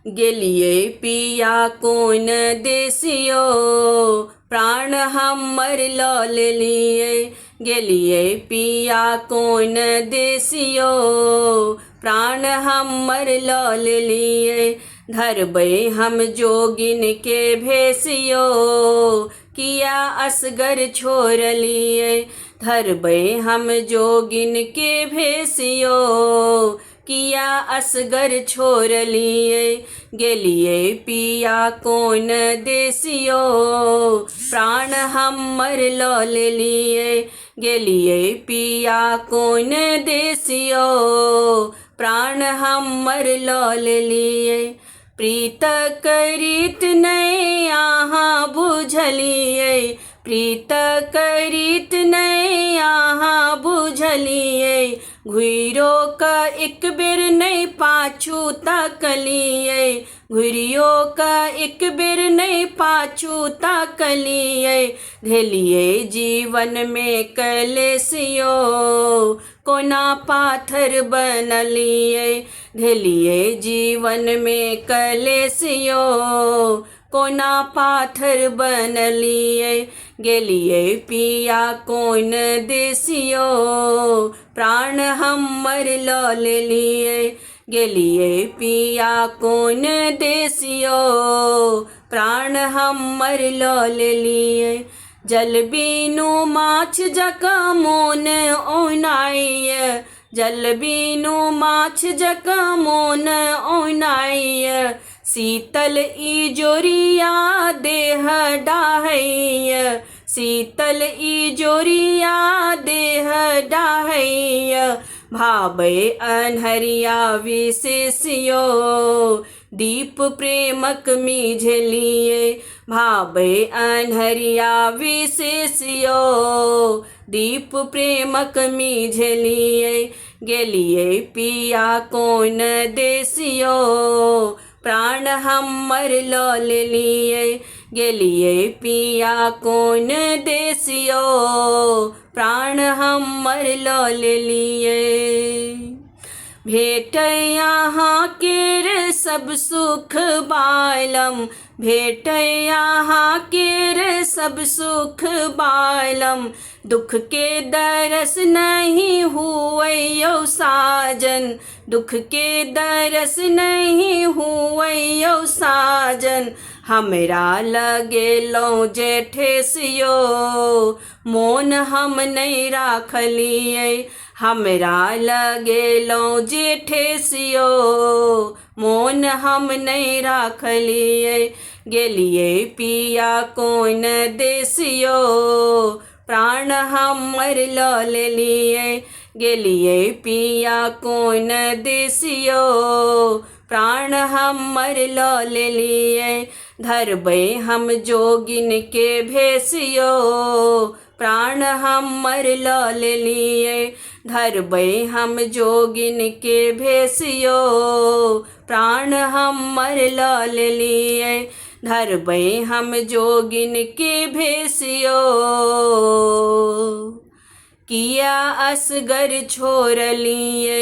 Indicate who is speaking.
Speaker 1: गेलिए पिया कोन देसियो, प्राण हमर लऽ लेलिए। गेलिए पिया कोन देसियो, प्राण हमर लऽ लेलिए। धरबै हम जोगिन के भेसियो, किया असगर छोड़लिए। धरबै हम जोगिन के भेसियो, किया असगर छोड़लिए। गेलिए पिया कोन देसियो, प्राण हमर लऽ लेलिए। गेलिए पिया कोन देसियो, प्राण हमर लऽ लेलिए। प्रीत करीत नहि अहाँ बुझलिए, प्रीत करीत नहि अहाँ बुझलिए। घुरियो कऽ एक बेर नहि पाछू तकलिए, घुरियो कऽ एक बेर नहि पाछू तकलिए। धेलिए जीवन में कलेसियो, कोना पाथर बनलिए। धेलिए जीवन में कलेसियो, कोना पाथर बनलिए। गेलिए पिया कोन देसियो, प्राण हमर लऽ लेलिए। गेलिए पिया कोन देसियो, प्राण हमर लऽ लेलिए। जल बिनु माछ जकाँ मोन औनाइए, जल बिनु माछ जकाँ मोन औनाइए। शीतल इजोरिया देह डाहैया, शीतल इजोरिया देह डाहैया। भाबै अन्हरिया विशेषियो, दीप प्रेमक मिझलिए। भाबै अन्हरिया विशेषियो, दीप प्रेमक मिझलिए। गेलिए पिया कोन देसियो, प्राण हमर लऽ लेलिए। गेलिए पिया कोन देसियो, प्राण हमर लऽ लेलिए। भेटै अहाँ केर सब सुख बालम, भेटै अहाँ केर सब सुख बालम। दुख के दरस नहीं हुए यौ साजन, दुख के दरस नहीं हुए यौ साजन। हमरा लगेलौं जे ठेसियो, मोन हम नहीं राखलिए। हमरा लगेलौं जे ठेसियो, मोन हम नहीं राखलिए। गेलिए पिया कोन देसियो, प्राण हमर लऽ लेलिए। गेलिए पिया कोन देसियो, प्राण हमर लऽ लेलिए। धरबै हम जोगिन के भेसियो, प्राण हमर लऽ लेलिए। धरबै हम जोगिन के भेसियो, प्राण हमर लऽ लेलिए। धरबै हम जोगिन के भेसियो, किया असगर छोड़लिए।